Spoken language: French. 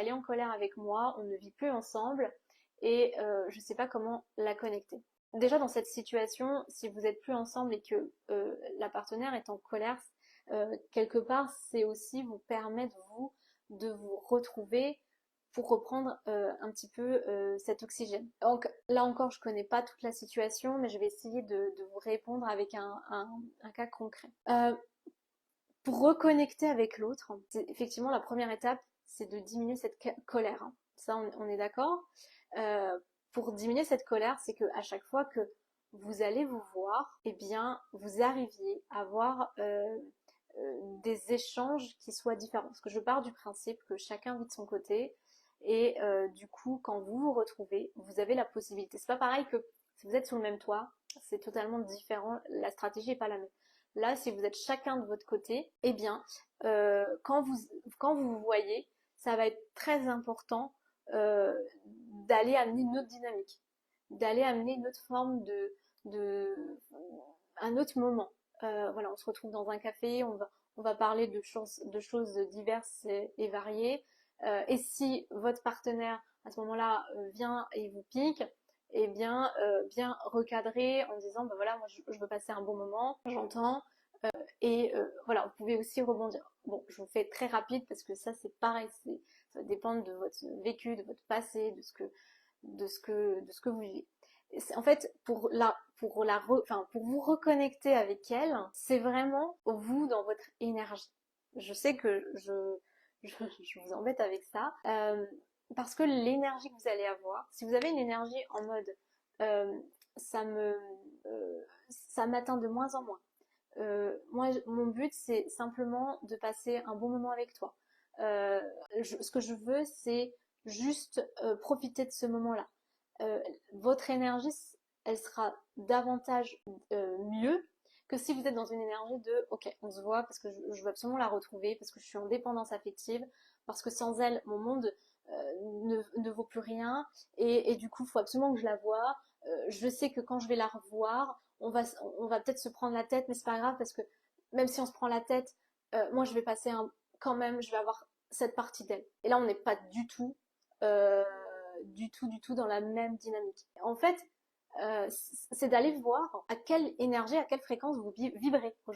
elle est en colère avec moi, on ne vit plus ensemble et je sais pas comment la connecter. Déjà dans cette situation, si vous êtes plus ensemble et que la partenaire est en colère, quelque part c'est aussi vous permettre vous de vous retrouver pour reprendre un petit peu cet oxygène. Donc là encore, je connais pas toute la situation, mais je vais essayer de vous répondre avec un cas concret. Pour reconnecter avec l'autre, effectivement la première étape, c'est de diminuer cette colère. Hein. Ça, on est d'accord. Pour diminuer cette colère, c'est que à chaque fois que vous allez vous voir, eh bien, vous arriviez à avoir des échanges qui soient différents. Parce que je pars du principe que chacun vit de son côté, et du coup, quand vous vous retrouvez, vous avez la possibilité. C'est pas pareil que si vous êtes sous le même toit, c'est totalement différent. La stratégie est pas la même. Là, si vous êtes chacun de votre côté, eh bien, quand vous voyez, ça va être très important euh, d'aller amener une autre dynamique, d'aller amener une autre forme de un autre moment. Voilà, on se retrouve dans un café, on va parler de choses diverses et variées. Et si votre partenaire à ce moment-là vient et vous pique, et bien recadrer en disant bah voilà, moi je veux passer un bon moment, j'entends, et voilà, vous pouvez aussi rebondir. Bon, je vous fais très rapide parce que ça c'est pareil, ça dépend de votre vécu, de votre passé, de ce que vous vivez. En fait, pour vous reconnecter avec elle, c'est vraiment vous dans votre énergie. Je sais que je vous embête avec ça, parce que l'énergie que vous allez avoir, si vous avez une énergie en mode euh, ça me ça m'atteint de moins en moins. Moi, mon but, c'est simplement de passer un bon moment avec toi. Euh, ce que je veux, c'est juste profiter de ce moment-là. Votre énergie, elle sera davantage mieux que si vous êtes dans une énergie de ok, on se voit parce que je veux absolument la retrouver, parce que je suis en dépendance affective, parce que sans elle, mon monde ne vaut plus rien, et du coup, il faut absolument que je la voie. Je sais que quand je vais la revoir, on va peut-être se prendre la tête, mais c'est pas grave parce que même si on se prend la tête, moi je vais passer quand même, je vais avoir cette partie d'elle. Et là, on n'est pas euh, du tout dans la même dynamique. En fait, c'est d'aller voir à quelle énergie, à quelle fréquence vous vibrez aujourd'hui.